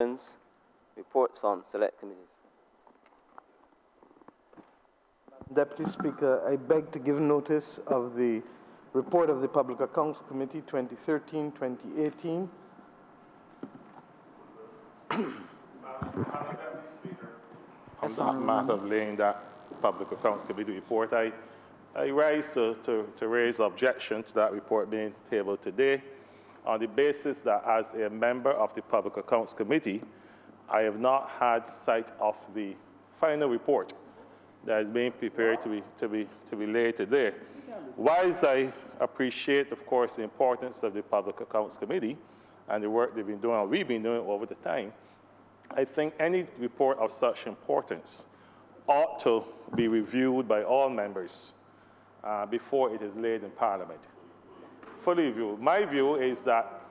Reports from select committees. Deputy Speaker, I beg to give notice of the report of the Public Accounts Committee 2013-2018. On that matter of laying that Public Accounts Committee report, I rise to raise objection to that report being tabled today on the basis that as a member of the Public Accounts Committee, I have not had sight of the final report that is being prepared to be laid today. Whilst I appreciate, of course, the importance of the Public Accounts Committee and the work they've been doing, or we've been doing over the time, I think any report of such importance ought to be reviewed by all members before it is laid in Parliament. Fully reviewed. My view is that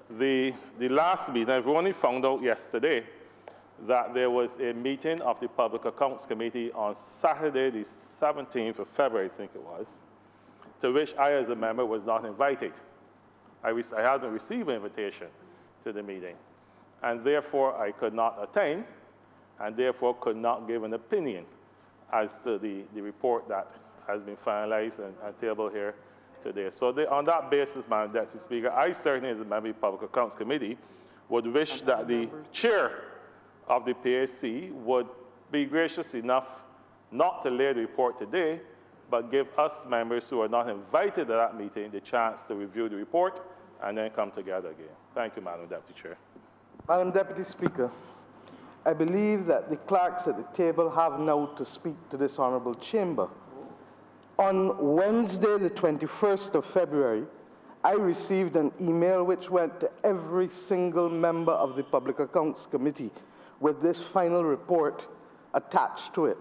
the last meeting, I've only found out yesterday that there was a meeting of the Public Accounts Committee on Saturday, the 17th of February, I think it was, to which I, as a member, was not invited. I hadn't received an invitation to the meeting, and therefore I could not attend, and therefore could not give an opinion as to the report that has been finalized and tabled here today. So on that basis, Madam Deputy Speaker, I certainly, as a member of the Public Accounts Committee, would wish that the chair of the PAC would be gracious enough not to lay the report today, but give us members who are not invited to that meeting the chance to review the report and then come together again. Thank you, Madam Deputy Chair. Madam Deputy Speaker, I believe that the clerks at the table have now to speak to this honourable chamber. On Wednesday, the 21st of February, I received an email which went to every single member of the Public Accounts Committee with this final report attached to it.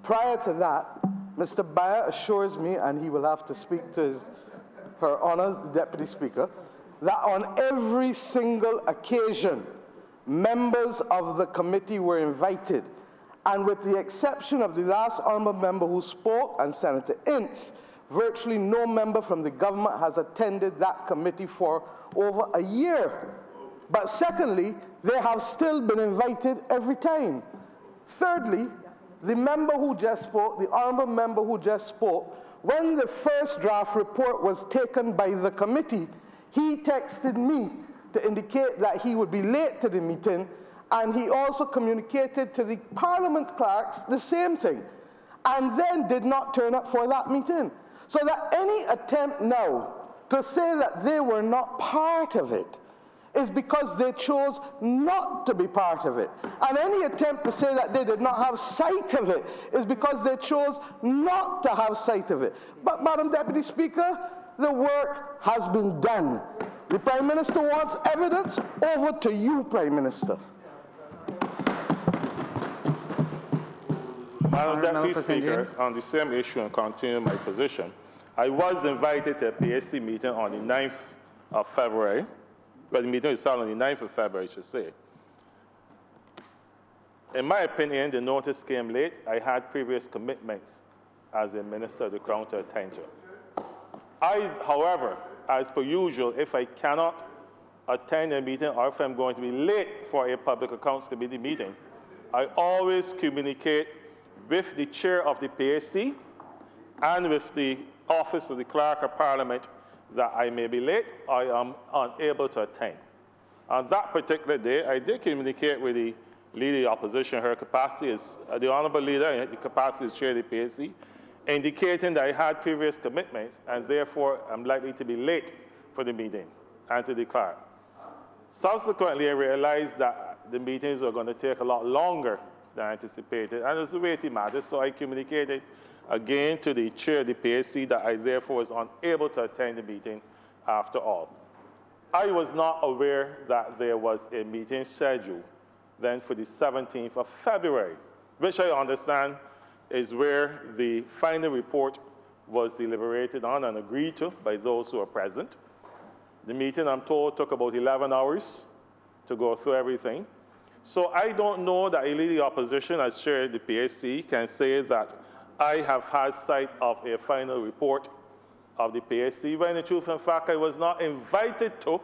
Prior to that, Mr. Bayer assures me, and he will have to speak to Her Honour, the Deputy Speaker, that on every single occasion, members of the committee were invited, and with the exception of the last honourable member who spoke, and Senator Ince, virtually no member from the government has attended that committee for over a year. But secondly, they have still been invited every time. Thirdly, the member who just spoke, the honourable member who just spoke, when the first draft report was taken by the committee, he texted me to indicate that he would be late to the meeting, and he also communicated to the Parliament clerks the same thing, and then did not turn up for that meeting. So that any attempt now to say that they were not part of it is because they chose not to be part of it. And any attempt to say that they did not have sight of it is because they chose not to have sight of it. But, Madam Deputy Speaker, the work has been done. The Prime Minister wants evidence. Over to you, Prime Minister. Madam Deputy Speaker, on the same issue and continue my position, I was invited to a PAC meeting on the 9th of February. Well, the meeting was held on the 9th of February, I should say. In my opinion, the notice came late. I had previous commitments as a Minister of the Crown to attend to. However, as per usual, if I cannot attend a meeting or if I'm going to be late for a Public Accounts Committee meeting, I always communicate with the chair of the PAC and with the Office of the Clerk of Parliament that I may be late, I am unable to attend. On that particular day, I did communicate with the Leader of the Opposition, her capacity as the Honourable Leader, the capacity as Chair of the PAC, indicating that I had previous commitments and therefore I'm likely to be late for the meeting and to the clerk. Subsequently, I realized that the meetings were going to take a lot longer than anticipated, and it's a weighty matter, so I communicated again to the chair of the PAC that I therefore was unable to attend the meeting after all. I was not aware that there was a meeting scheduled then for the 17th of February, which I understand is where the final report was deliberated on and agreed to by those who are present. The meeting, I'm told, took about 11 hours to go through everything. So I don't know that a Leader of the Opposition, as chair of the PAC, can say that I have had sight of a final report of the PAC, when in truth and fact I was not invited to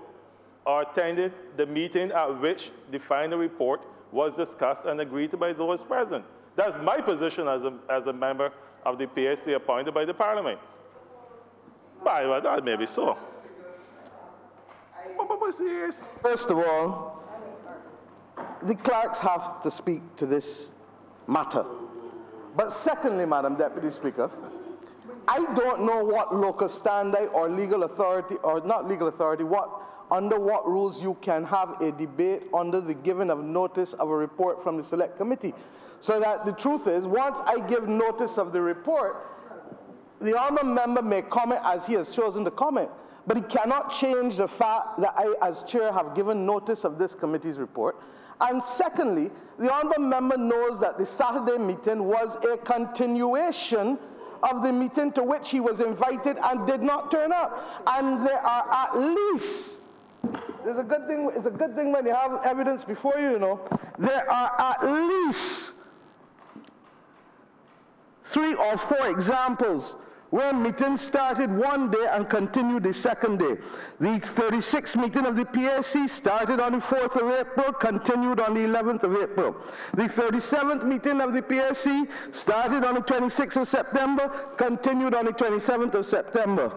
or attended the meeting at which the final report was discussed and agreed to by those present. That's my position as a member of the PSC appointed by the Parliament. Well, that may be so. But serious. First of all, the clerks have to speak to this matter. But secondly, Madam Deputy Speaker, I don't know what local standi or legal authority, or not legal authority, under what rules you can have a debate under the giving of notice of a report from the Select Committee. So that the truth is, once I give notice of the report, the honourable member may comment as he has chosen to comment, but he cannot change the fact that I, as chair, have given notice of this committee's report. And secondly, the honourable member knows that the Saturday meeting was a continuation of the meeting to which he was invited and did not turn up. And there are at least, it's a good thing when you have evidence before you, you know, there are at least 3 or 4 examples where meetings started one day and continued the second day. The 36th meeting of the PSC started on the 4th of April, continued on the 11th of April. The 37th meeting of the PSC started on the 26th of September, continued on the 27th of September.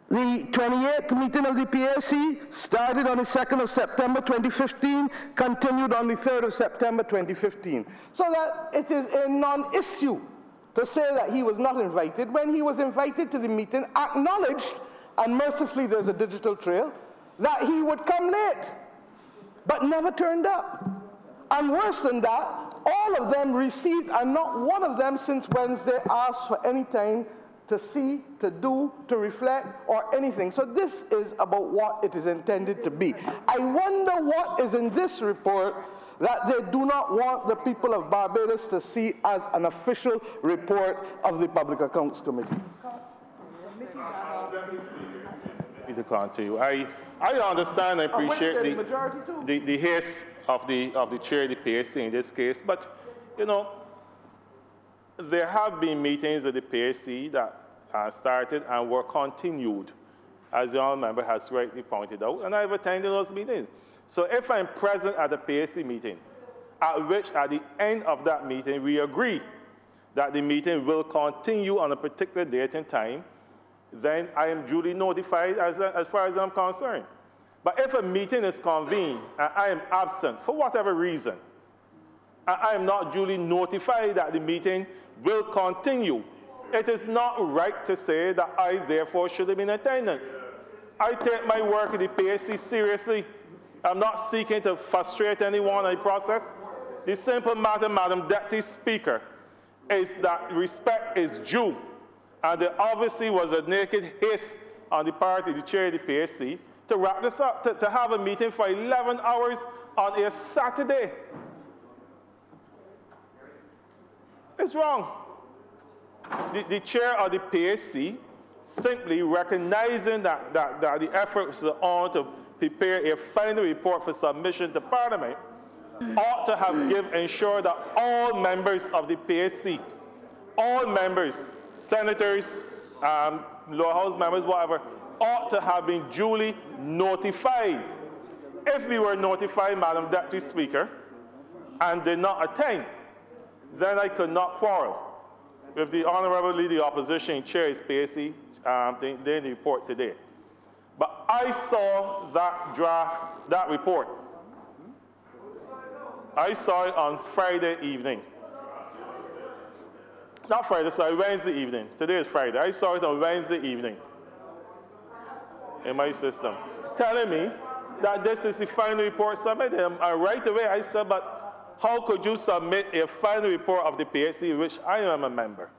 The 28th meeting of the PSC started on the 2nd of September 2015, continued on the 3rd of September 2015. So that it is a non-issue to say that he was not invited when he was invited to the meeting, acknowledged, and mercifully there's a digital trail, that he would come late, but never turned up. And worse than that, all of them received, and not one of them since Wednesday asked for any time to see, to do, to reflect, or anything. So this is about what it is intended to be. I wonder what is in this report that they do not want the people of Barbados to see as an official report of the Public Accounts Committee. To come to you. I understand and appreciate the haste of the chair of the PSC in this case, but you know, there have been meetings at the PSC that started and were continued, as the honourable member has rightly pointed out, and I've attended those meetings. So if I'm present at the PSC meeting, at which at the end of that meeting we agree that the meeting will continue on a particular date and time, then I am duly notified as far as I'm concerned. But if a meeting is convened and I am absent for whatever reason, and I am not duly notified that the meeting will continue, it is not right to say that I therefore should have been in attendance. I take my work at the PSC seriously. I'm not seeking to frustrate anyone in the process. The simple matter, Madam Deputy Speaker, is that respect is due. And there obviously was a naked haste on the part of the chair of the PSC to wrap this up, to have a meeting for 11 hours on a Saturday. It's wrong. The chair of the PSC, simply recognizing that the effort was on to prepare a final report for submission to Parliament, ought to have ensured that all members of the PSC, all members, senators, lower house members, whatever, ought to have been duly notified. If we were notified, Madam Deputy Speaker, and did not attend, then I could not quarrel with the Honourable Leader of the Opposition Chair's PSC in the report today. But I saw that draft, that report. I saw it on Friday evening. Not Friday, sorry, Wednesday evening. Today is Friday. I saw it on Wednesday evening in my system, telling me that this is the final report submitted. And right away I said, but how could you submit a final report of the PSC, which I am a member,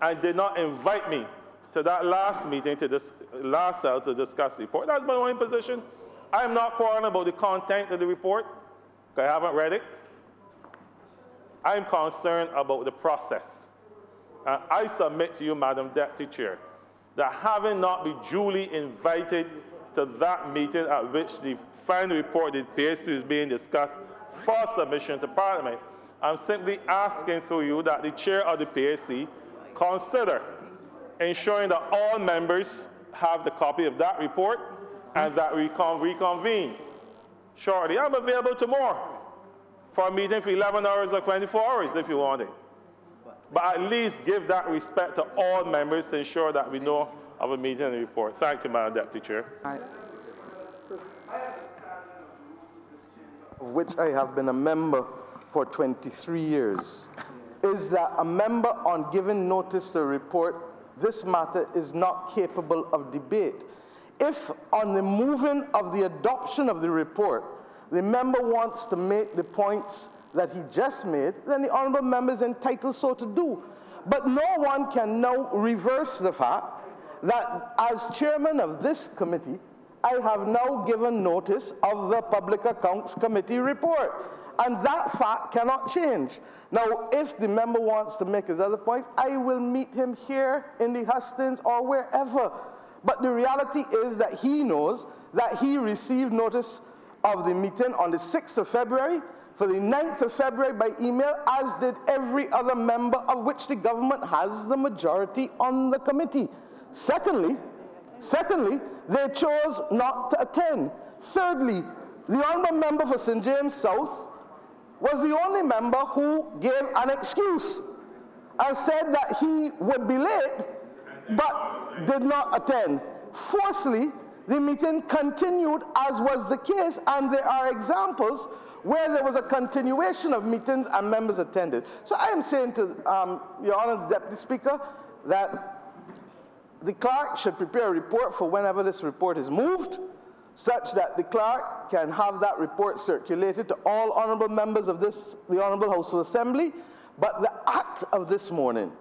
and did not invite me to that last meeting, to this last cell, to discuss the report? That's my own position. I am not quarreling about the content of the report, because I haven't read it. I am concerned about the process. And I submit to you, Madam Deputy Chair, that having not been duly invited to that meeting at which the final report of the PSC is being discussed for submission to Parliament, I'm simply asking through you that the chair of the PSC consider ensuring that all members have the copy of that report and that we can reconvene shortly. I'm available tomorrow for a meeting for 11 hours or 24 hours if you want it. But at least give that respect to all members to ensure that we know of a meeting and a report. Thank you, Madam Deputy Chair. Of which I have been a member for 23 years, is that a member on giving notice to report this matter is not capable of debate. If on the moving of the adoption of the report, the member wants to make the points that he just made, then the honourable member is entitled so to do. But no one can now reverse the fact that as chairman of this committee, I have now given notice of the Public Accounts Committee report. And that fact cannot change. Now, if the member wants to make his other points, I will meet him here in the hustings or wherever. But the reality is that he knows that he received notice of the meeting on the 6th of February, for the 9th of February by email, as did every other member of which the government has the majority on the committee. Secondly, they chose not to attend. Thirdly, the honourable member for St. James South was the only member who gave an excuse and said that he would be late, but did not attend. Fourthly, the meeting continued as was the case, and there are examples where there was a continuation of meetings and members attended. So I am saying to Your Honour, the Deputy Speaker, that the clerk should prepare a report for whenever this report is moved, such that the clerk can have that report circulated to all honourable members of the Honourable House of Assembly. But the act of this morning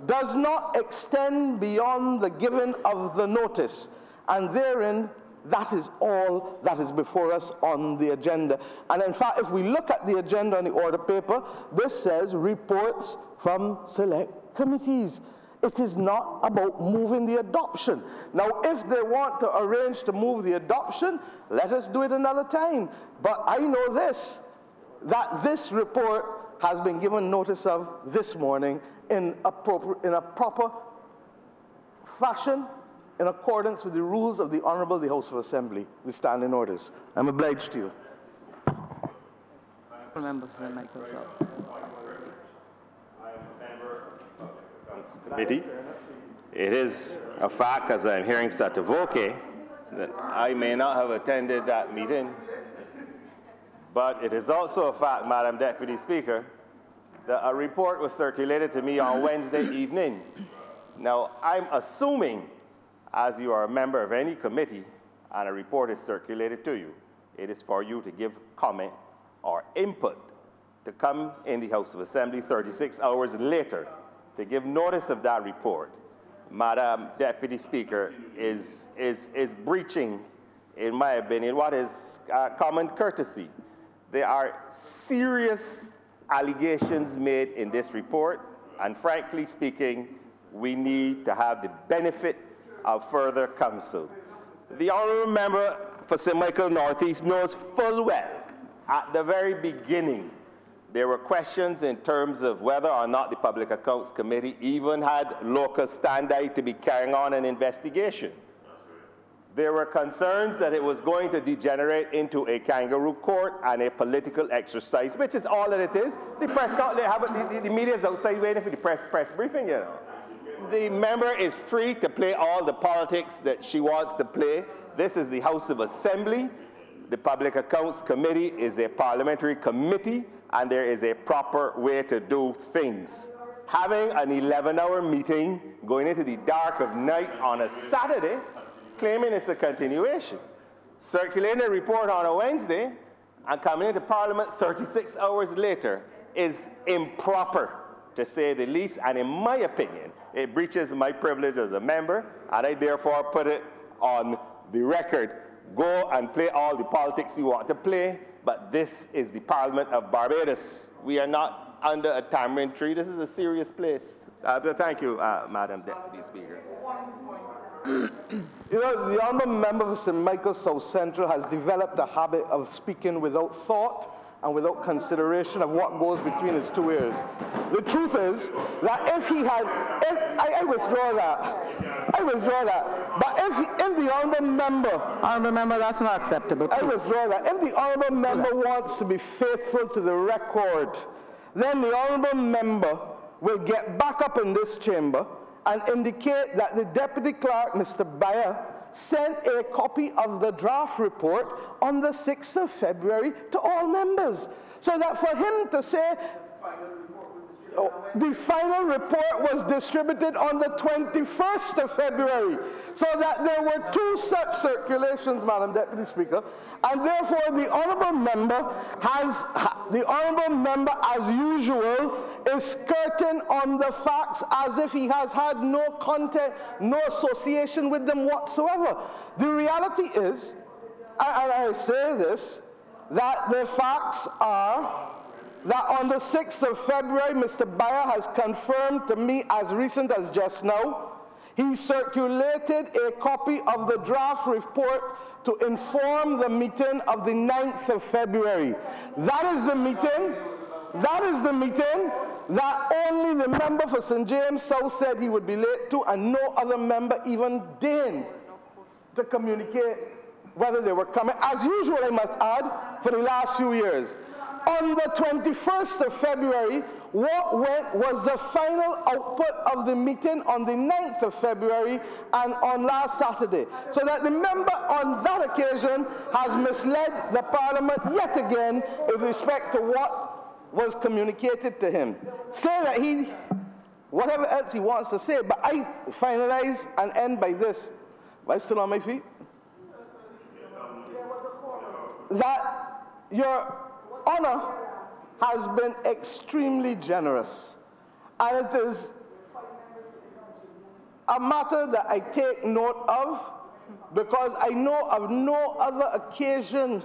does not extend beyond the giving of the notice, and therein, that is all that is before us on the agenda. And in fact, if we look at the agenda on the order paper, this says reports from select committees. It is not about moving the adoption. Now, if they want to arrange to move the adoption, let us do it another time. But I know this, that this report has been given notice of this morning in a proper fashion, in accordance with the rules of the Honourable the House of Assembly, the standing orders. I'm obliged to you. Committee. It is a fact, as I'm hearing Satovoke, that I may not have attended that meeting, but it is also a fact, Madam Deputy Speaker, that a report was circulated to me on Wednesday evening. Now, I'm assuming, as you are a member of any committee and a report is circulated to you, it is for you to give comment or input to come in the House of Assembly 36 hours later to give notice of that report. Madam Deputy Speaker is breaching, in my opinion, what is common courtesy. There are serious allegations made in this report, and frankly speaking, we need to have the benefit of further counsel. The honourable member for St. Michael Northeast knows full well, at the very beginning, there were questions in terms of whether or not the Public Accounts Committee even had locus standi to be carrying on an investigation. There were concerns that it was going to degenerate into a kangaroo court and a political exercise, which is all that it is. The press, the media is outside waiting for the press briefing, you know. The member is free to play all the politics that she wants to play. This is the House of Assembly. The Public Accounts Committee is a parliamentary committee, and there is a proper way to do things. Having an 11-hour meeting going into the dark of night on a Saturday, claiming it's a continuation. Circulating a report on a Wednesday and coming into Parliament 36 hours later is improper, to say the least, and in my opinion, it breaches my privilege as a member, and I therefore put it on the record. Go and play all the politics you want to play, but this is the Parliament of Barbados. We are not under a tamarind tree. This is a serious place. Thank you, Madam Deputy Speaker. You know, the honourable member for St. Michael South Central has developed a habit of speaking without thought and without consideration of what goes between his two ears. The truth is that if he had, I withdraw that, but if the honorable member, Honourable member, that's not acceptable, I please. withdraw that. If the honorable member wants to be faithful to the record, then the honorable member will get back up in this chamber and indicate that the deputy clerk, Mr. Bayer, sent a copy of the draft report on the 6th of February to all members. So that for him to say, the final report was distributed on the 21st of February, so that there were two such circulations, Madam Deputy Speaker, and therefore the honourable member as usual is skirting on the facts as if he has had no contact, no association with them whatsoever. The reality is, and I say this, that the facts are that on the 6th of February, Mr. Bayer has confirmed to me as recent as just now, he circulated a copy of the draft report to inform the meeting of the 9th of February. That is the meeting that only the member for St. James South said he would be late to, and no other member even deigned to communicate whether they were coming, as usual I must add, for the last few years. On the 21st of February, what went was the final output of the meeting on the 9th of February and on last Saturday. So that the member on that occasion has misled the Parliament yet again with respect to what was communicated to him. Say that he, whatever else he wants to say, but I finalize and end by this. Am I still on my feet? That your Honor has been extremely generous, and it is a matter that I take note of, because I know of no other occasion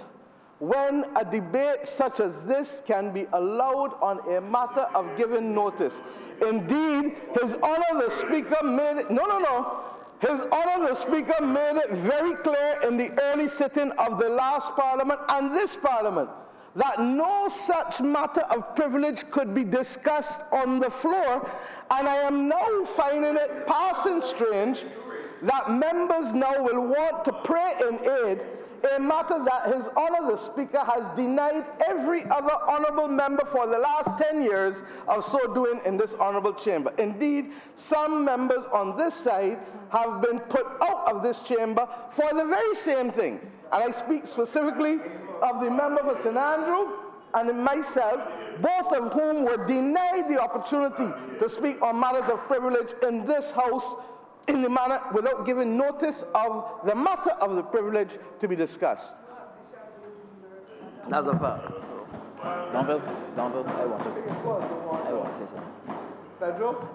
when a debate such as this can be allowed on a matter of giving notice. Indeed, His Honor the Speaker made it, His Honor the Speaker made it very clear in the early sitting of the last Parliament and this Parliament that no such matter of privilege could be discussed on the floor, and I am now finding it passing strange that members now will want to pray in aid a matter that His Honor the Speaker has denied every other honourable member for the last 10 years of so doing in this honourable chamber. Indeed, some members on this side have been put out of this chamber for the very same thing. And I speak specifically of the member for St. Andrew and myself, both of whom were denied the opportunity to speak on matters of privilege in this House in the manner without giving notice of the matter of the privilege to be discussed. That's a fact. Donville, I want to say something. Pedro?